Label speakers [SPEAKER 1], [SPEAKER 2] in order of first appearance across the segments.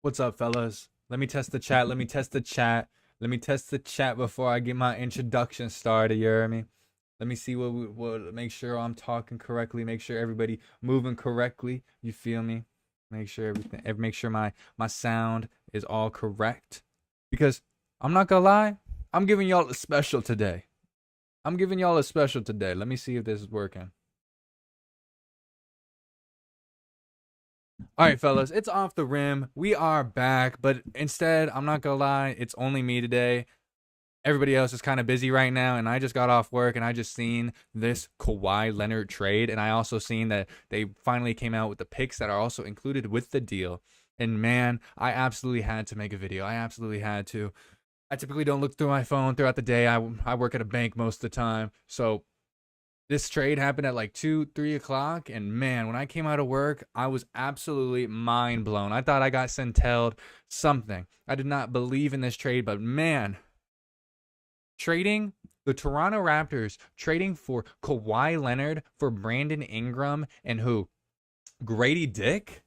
[SPEAKER 1] What's up, fellas? Let me test the chat. Let me test the chat. Let me test the chat before I get my introduction started. You hear me? Let me see what make sure I'm talking correctly. Make sure everybody moving correctly. You feel me? Make sure make sure my sound is all correct. Because I'm not gonna lie, I'm giving y'all a special today. I'm giving y'all a special today. Let me see if this is working. All right, fellas, it's off the rim. We are back, but instead, I'm not gonna lie, it's only me today. Everybody else is kind of busy right now, and I just got off work and I just seen this Kawhi Leonard trade, and I also seen that they finally came out with the picks that are also included with the deal. And man, I absolutely had to make a video. I absolutely had to. I typically don't look through my phone throughout the day. I work at a bank most of the time, so this trade happened at like 2, 3 o'clock, and man, when I came out of work, I was absolutely mind blown. I thought I got centelled something. I did not believe in this trade, but man, trading the Toronto Raptors, trading for Kawhi Leonard, for Brandon Ingram, and who? Grady Dick?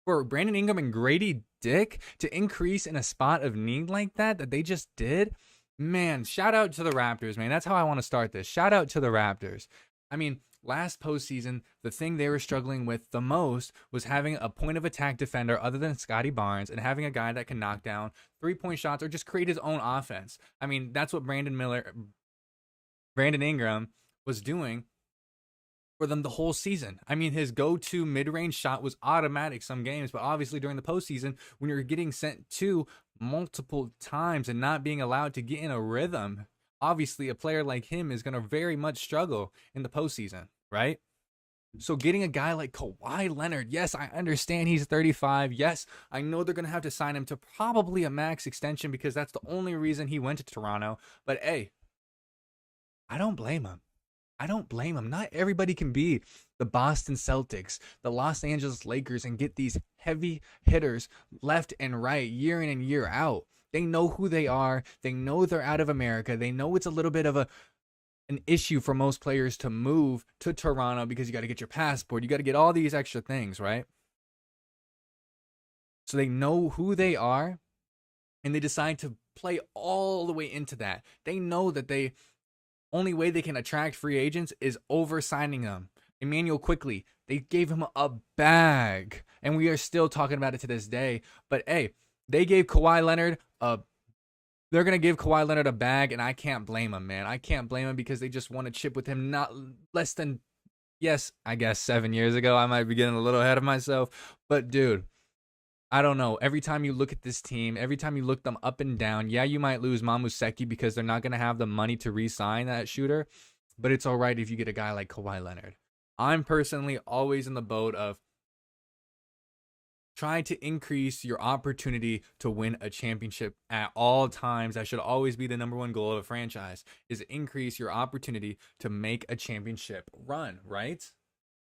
[SPEAKER 1] For Brandon Ingram and Grady Dick to increase in a spot of need like that they just did. Man, shout out to the Raptors, man. That's how I want to start this. Shout out to the Raptors. I mean, last postseason, the thing they were struggling with the most was having a point of attack defender other than Scotty Barnes and having a guy that can knock down 3-point shots or just create his own offense. I mean, that's what Brandon Ingram was doing for them the whole season. I mean, his go-to mid-range shot was automatic some games, but obviously during the postseason, when you're getting sent to multiple times and not being allowed to get in a rhythm, obviously a player like him is going to very much struggle in the postseason, right? So getting a guy like Kawhi Leonard, yes, I understand he's 35. Yes, I know they're going to have to sign him to probably a max extension because that's the only reason he went to Toronto. But hey, I don't blame him. I don't blame him. Not everybody can be the Boston Celtics, the Los Angeles Lakers, and get these heavy hitters left and right year in and year out. They know who they are. They know they're out of America. They know it's a little bit of an issue for most players to move to Toronto because you got to get your passport. You got to get all these extra things, right? So they know who they are, and they decide to play all the way into that. They know that they only way they can attract free agents is over signing them. Emmanuel Quickly, they gave him a bag, and we are still talking about it to this day. But hey, they gave Kawhi Leonard a. They're gonna give Kawhi Leonard a bag, and I can't blame him, man. I can't blame him because they just want to chip with him. Not less than, yes, I guess 7 years ago. I might be getting a little ahead of myself, but dude, I don't know. Every time you look at this team, every time you look them up and down, yeah, you might lose Mamuseki because they're not going to have the money to re-sign that shooter, but it's all right if you get a guy like Kawhi Leonard. I'm personally always in the boat of trying to increase your opportunity to win a championship at all times. That should always be the number one goal of a franchise, is increase your opportunity to make a championship run, right?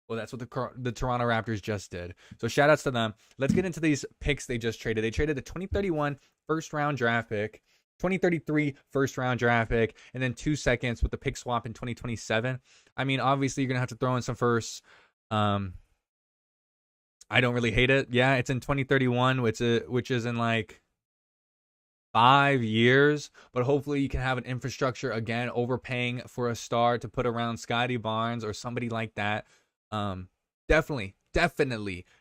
[SPEAKER 1] Well, that's what the Toronto Raptors just did. So shout outs to them. Let's get into these picks they just traded. They traded the 2031 first round draft pick, 2033 first round draft pick, and then 2 seconds with the pick swap in 2027. I mean, obviously you're gonna have to throw in some firsts. I don't really hate it. Yeah, it's in 2031, which is in like 5 years, but hopefully you can have an infrastructure again, overpaying for a star to put around Scotty Barnes or somebody like that. Definitely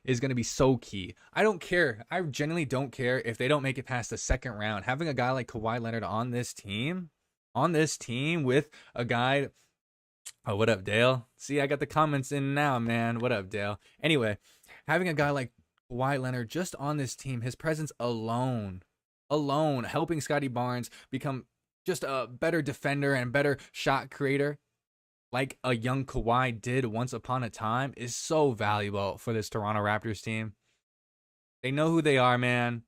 [SPEAKER 1] is going to be so key. I don't care. I genuinely don't care if they don't make it past the second round. Having a guy like Kawhi Leonard on this team with a guy. Oh, what up, Dale? See, I got the comments in now, man. What up, Dale? Anyway, having a guy like Kawhi Leonard just on this team, his presence alone, helping Scotty Barnes become just a better defender and better shot creator, like a young Kawhi did once upon a time, is so valuable for this Toronto Raptors team. They know who they are, man.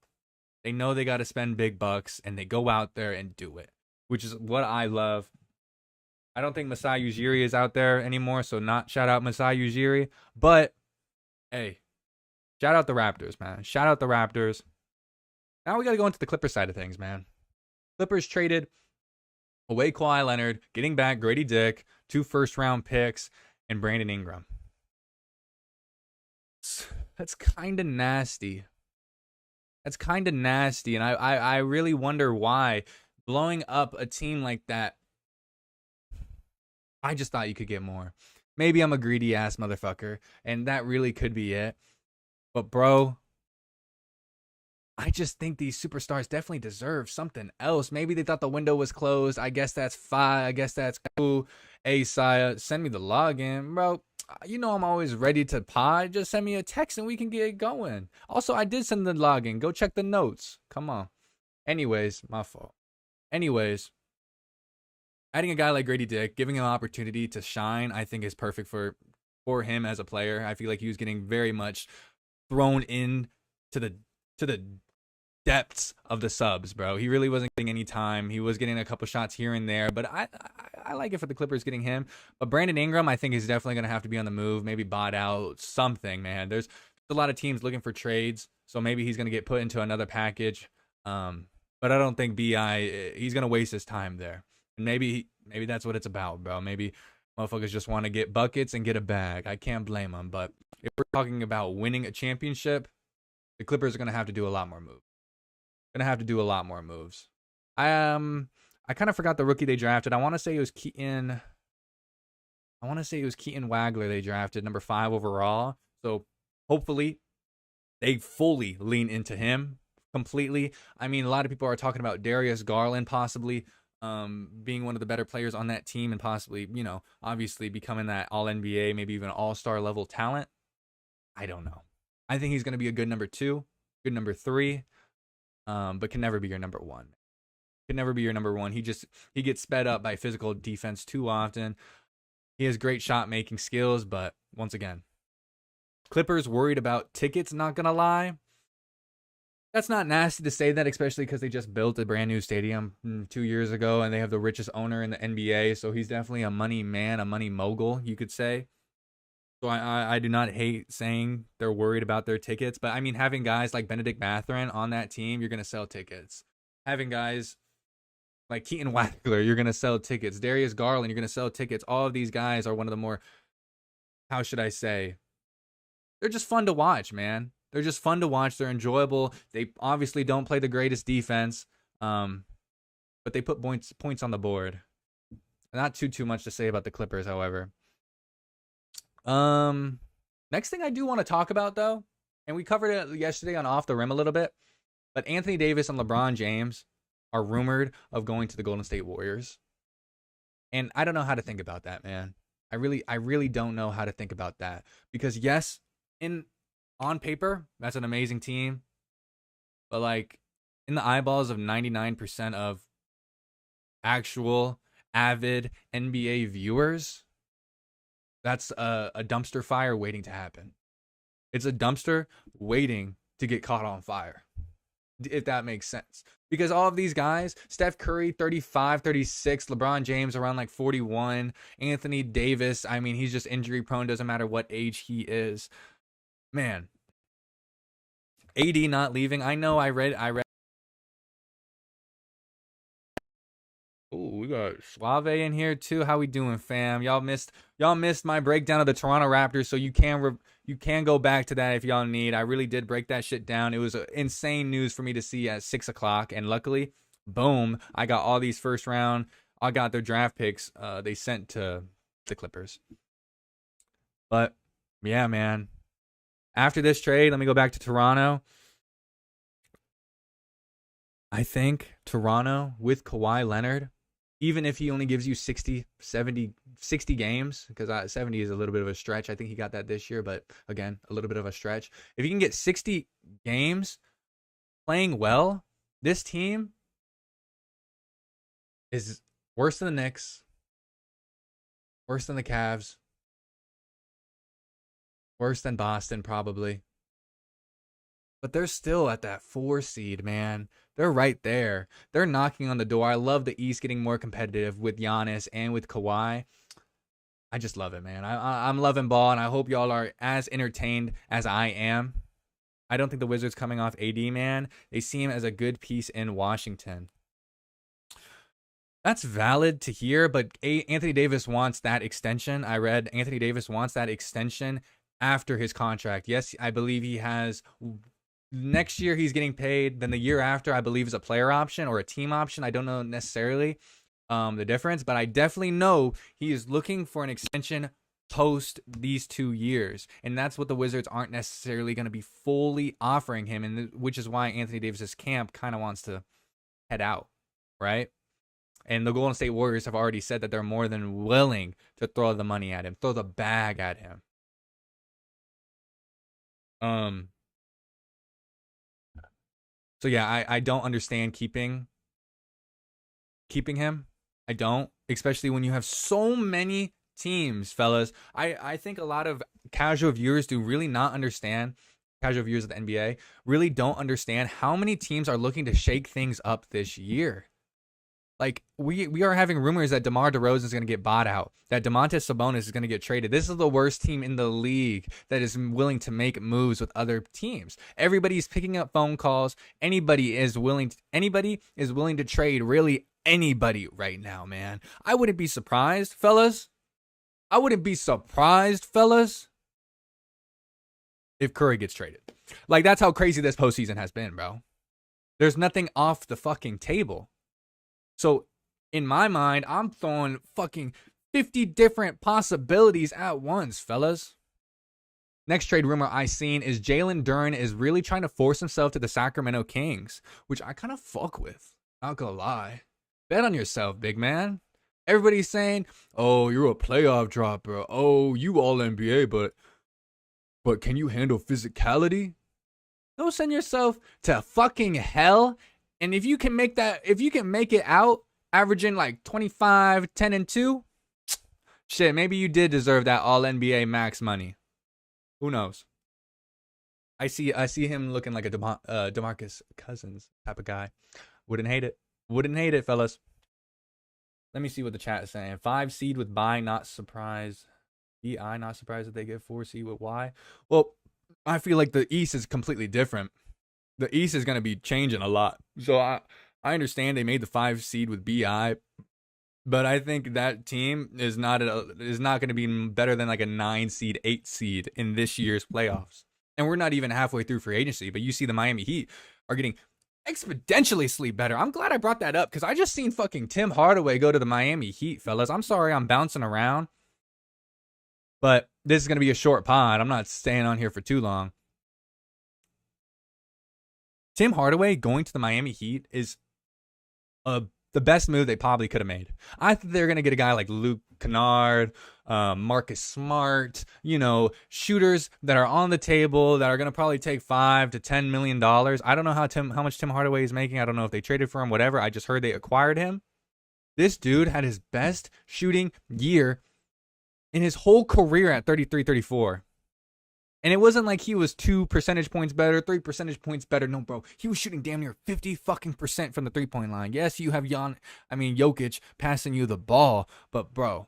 [SPEAKER 1] They know they got to spend big bucks, and they go out there and do it, which is what I love. I don't think Masai Ujiri is out there anymore, so not shout out Masai Ujiri. But, hey, shout out the Raptors, man. Shout out the Raptors. Now we got to go into the Clippers side of things, man. Clippers traded away Kawhi Leonard, getting back Grady Dick, 2 first-round picks, and Brandon Ingram. That's kind of nasty. That's kind of nasty, and I really wonder why blowing up a team like that. I just thought you could get more. Maybe I'm a greedy ass motherfucker, and that really could be it. But bro, I just think these superstars definitely deserve something else. Maybe they thought the window was closed. I guess that's fine. I guess that's cool. Hey, Saya, send me the login, bro. You know I'm always ready to pod. Just send me a text and we can get it going. Also, I did send the login. Go check the notes. Come on. Anyways, my fault. Anyways, adding a guy like Grady Dick, giving him an opportunity to shine, I think is perfect for him as a player. I feel like he was getting very much thrown in to the depths of the subs, bro. He really wasn't getting any time. He was getting a couple shots here and there, but I like it for the Clippers getting him. But Brandon Ingram, I think, is definitely going to have to be on the move, maybe bought out, something, man. There's a lot of teams looking for trades, so maybe he's going to get put into another package. But I don't think BI, he's going to waste his time there. And maybe that's what it's about, bro. Maybe motherfuckers just want to get buckets and get a bag. I can't blame them. But if we're talking about winning a championship, the Clippers are going to have to do a lot more moves. I kind of forgot the rookie they drafted. I want to say it was Keaton Wagler they drafted, number 5 overall. So hopefully they fully lean into him completely. I mean, a lot of people are talking about Darius Garland possibly being one of the better players on that team and possibly, obviously becoming that all-NBA, maybe even all-star level talent. I don't know. I think he's going to be a good number 2, good number 3, but can never be your number 1. Can never be your number 1. He gets sped up by physical defense too often. He has great shot-making skills, but once again, Clippers worried about tickets, not going to lie. That's not nasty to say that, especially because they just built a brand new stadium 2 years ago, and they have the richest owner in the NBA, so he's definitely a money man, a money mogul, you could say. So I do not hate saying they're worried about their tickets, but I mean, having guys like Benedict Mathurin on that team, you're going to sell tickets. Having guys like Keaton Wagler, you're going to sell tickets. Darius Garland, you're going to sell tickets. All of these guys are one of the more, how should I say, they're just fun to watch, man. They're just fun to watch. They're enjoyable. They obviously don't play the greatest defense, but they put points on the board. Not too much to say about the Clippers, however. Next thing I do want to talk about, though, and we covered it yesterday on Off the Rim a little bit, but Anthony Davis and LeBron James are rumored of going to the Golden State Warriors. And I don't know how to think about that, man. I really don't know how to think about that. Because yes, on paper, that's an amazing team. But like in the eyeballs of 99% of actual avid NBA viewers, that's a dumpster fire waiting to happen. It's a dumpster waiting to get caught on fire, if that makes sense. Because all of these guys, Steph Curry, 35, 36, LeBron James around like 41, Anthony Davis, I mean, he's just injury prone, doesn't matter what age he is. Man, AD not leaving. I know I read. Oh, we got Suave in here too. How we doing, fam? Y'all missed my breakdown of the Toronto Raptors, so you can go back to that if y'all need. I really did break that shit down. It was insane news for me to see at 6 o'clock, and luckily, boom, I got all these first round. I got their draft picks. They sent to the Clippers. But yeah, man. After this trade, let me go back to Toronto. I think Toronto with Kawhi Leonard, even if he only gives you 60 games, because 70 is a little bit of a stretch. I think he got that this year, but again, a little bit of a stretch. If you can get 60 games playing well, this team is worse than the Knicks, worse than the Cavs, worse than Boston probably. But they're still at that 4 seed, man. They're right there. They're knocking on the door. I love the East getting more competitive with Giannis and with Kawhi. I just love it, man. I'm loving ball, and I hope y'all are as entertained as I am. I don't think the Wizards coming off AD, man. They seem as a good piece in Washington. That's valid to hear, but Anthony Davis wants that extension. I read Anthony Davis wants that extension after his contract. Yes, I believe he has Next year he's getting paid. Then the year after, I believe, is a player option or a team option. I don't know necessarily the difference, but I definitely know he is looking for an extension post these 2 years, and that's what the Wizards aren't necessarily going to be fully offering him, and which is why Anthony Davis's camp kind of wants to head out, right? And the Golden State Warriors have already said that they're more than willing to throw the money at him, throw the bag at him. So yeah, I don't understand keeping him. I don't, especially when you have so many teams, fellas. I think a lot of casual viewers do really not understand. Casual viewers of the NBA really don't understand how many teams are looking to shake things up this year. Like, we are having rumors that DeMar DeRozan is going to get bought out, that Domantas Sabonis is going to get traded. This is the worst team in the league that is willing to make moves with other teams. Everybody's picking up phone calls. Anybody is willing to trade really anybody right now, man. I wouldn't be surprised, fellas. If Curry gets traded. Like, that's how crazy this postseason has been, bro. There's nothing off the fucking table. So, in my mind, I'm throwing fucking 50 different possibilities at once, fellas. Next trade rumor I seen is Jalen Duren is really trying to force himself to the Sacramento Kings, which I kind of fuck with. Not gonna lie. Bet on yourself, big man. Everybody's saying, oh, you're a playoff dropper. Oh, you all NBA, but can you handle physicality? Go send yourself to fucking hell. And if you can make it out averaging like 25, 10, and 2, shit, maybe you did deserve that all NBA max money. Who knows? I see him looking like a DeMarcus Cousins type of guy. Wouldn't hate it, fellas. Let me see what the chat is saying. 5 seed with bye, not surprised. BI, not surprised that they get 4 seed with Y. Well, I feel like the East is completely different. The East is going to be changing a lot. So I understand they made the 5 seed with BI, but I think that team is not going to be better than like a 9 seed, 8 seed in this year's playoffs. And we're not even halfway through free agency, but you see the Miami Heat are getting exponentially better. I'm glad I brought that up because I just seen fucking Tim Hardaway go to the Miami Heat, fellas. I'm sorry I'm bouncing around, but this is going to be a short pod. I'm not staying on here for too long. Tim Hardaway going to the Miami Heat is the best move they probably could have made. I think they're going to get a guy like Luke Kennard, Marcus Smart, shooters that are on the table that are going to probably take $5 to $10 million. I don't know how much Tim Hardaway is making. I don't know if they traded for him, whatever. I just heard they acquired him. This dude had his best shooting year in his whole career at 33, 34. And it wasn't like he was 2 percentage points better, 3 percentage points better. No, bro. He was shooting damn near 50% from the 3-point line. Yes, you have Jokic passing you the ball. But, bro,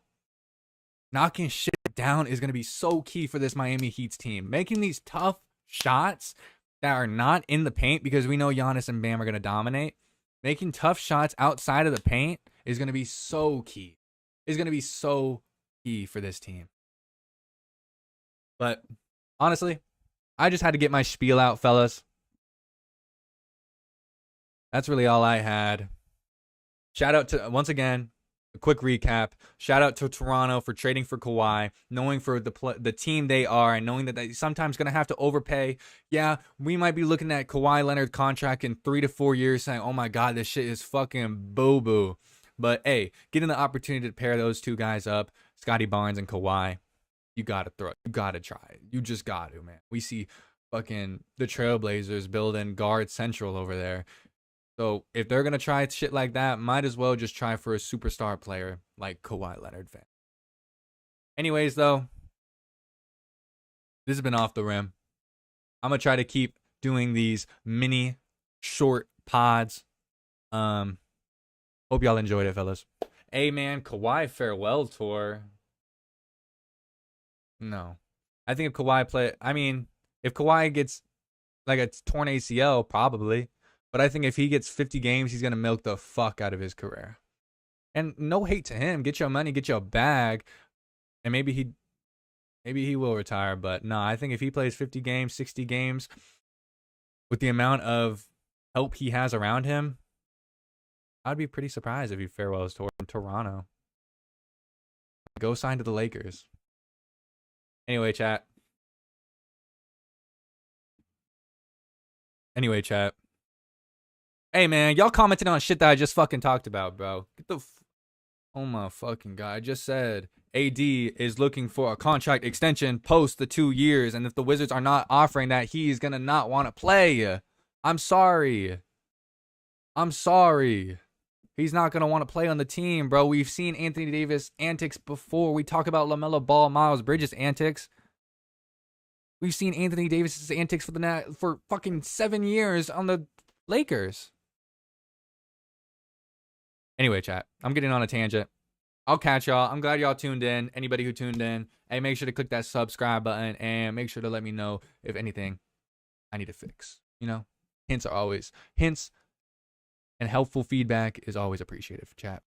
[SPEAKER 1] knocking shit down is going to be so key for this Miami Heat's team. Making these tough shots that are not in the paint, because we know Giannis and Bam are going to dominate. Making tough shots outside of the paint is going to be so key. It's going to be so key for this team. But honestly, I just had to get my spiel out, fellas. That's really all I had. Shout out to, once again, a quick recap. Shout out to Toronto for trading for Kawhi, knowing for the team they are, and knowing that they sometimes going to have to overpay. Yeah, we might be looking at Kawhi Leonard contract in 3 to 4 years saying, oh my God, this shit is fucking boo-boo. But hey, getting the opportunity to pair those two guys up, Scotty Barnes and Kawhi, you gotta try it. You just got to, man. We see fucking the Trailblazers building guard central over there. So if they're gonna try shit like that, might as well just try for a superstar player like Kawhi Leonard, fan. Anyways, though, this has been Off the Rim. I'm gonna try to keep doing these mini short pods. Hope y'all enjoyed it, fellas. Hey man, Kawhi farewell tour. No. I think if Kawhi gets like a torn ACL, probably. But I think if he gets 50 games, he's going to milk the fuck out of his career. And no hate to him. Get your money, get your bag. And maybe he will retire. But no, I think if he plays 50 games, 60 games, with the amount of help he has around him, I'd be pretty surprised if he farewells Toronto. Go sign to the Lakers. Anyway, chat. Hey, man, y'all commented on shit that I just fucking talked about, bro. Get the oh my fucking god. I just said AD is looking for a contract extension post the 2 years, and if the Wizards are not offering that, he's gonna not want to play. I'm sorry. He's not going to want to play on the team, bro. We've seen Anthony Davis antics before. We talk about LaMelo Ball, Miles Bridges antics. We've seen Anthony Davis's antics for fucking 7 years on the Lakers. Anyway, chat, I'm getting on a tangent. I'll catch y'all. I'm glad y'all tuned in. Anybody who tuned in, hey, make sure to click that subscribe button and make sure to let me know if anything I need to fix. You know, hints and helpful feedback is always appreciated, chat.